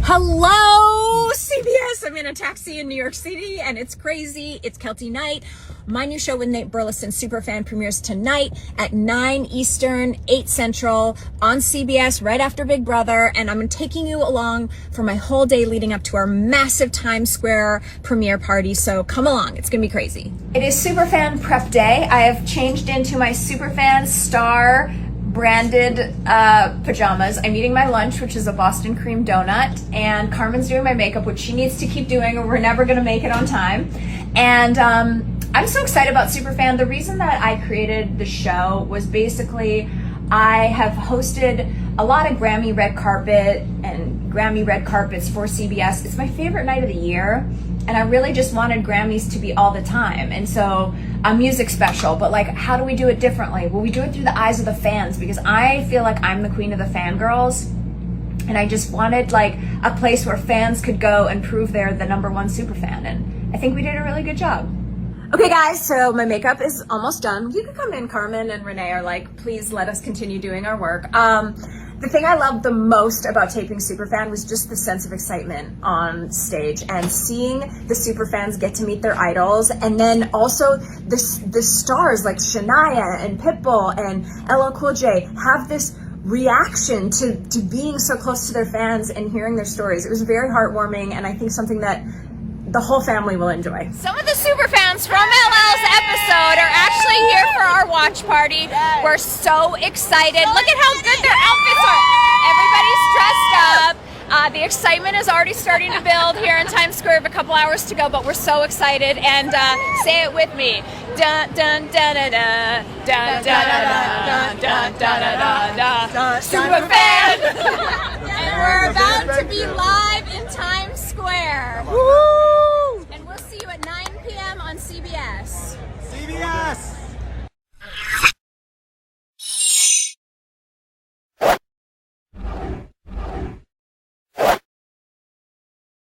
Hello, CBS. I'm in a taxi in New York City, and it's crazy. It's Keltie Knight. My new show with Nate Burleson, Superfan, premieres tonight at 9 Eastern, 8 Central on CBS right after Big Brother, and I'm taking you along for my whole day leading up to our massive Times Square premiere party, so come along. It's going to be crazy. It is Superfan prep day. I have changed into my Superfan star branded pajamas. I'm eating my lunch, which is a Boston cream donut, and Carmen's doing my makeup, which she needs to keep doing or we're never going to make it on time. And I'm so excited about Superfan. The reason that I created the show was basically I have hosted a lot of Grammy red carpet and Grammy red carpets for CBS. It's my favorite night of the year, and I really just wanted Grammys to be all the time. And so a music special, but like, how do we do it differently? Well, we do it through the eyes of the fans, because I feel like I'm the queen of the fangirls, and I just wanted like a place where fans could go and prove they're the #1 superfan, and I think we did a really good job. Okay guys, so my makeup is almost done. You can come in. Carmen and Renee are like, please let us continue doing our work. The thing I loved the most about taping Superfan was just the sense of excitement on stage and seeing the Superfans get to meet their idols, and then also the stars like Shania and Pitbull and LL Cool J have this reaction to being so close to their fans and hearing their stories. It was very heartwarming, and I think something that the whole family will enjoy. Some of the Superfans from LL's episode are actually here for our watch party. We're so excited. Look at how good their outfits are. Everybody's dressed up. The excitement is already starting to build here in Times Square. We have a couple hours to go, but we're so excited. And say it with me. Dun dun da da da dun da da da dun da da da. Superfan. And we're about to be live in Times Square. Woo!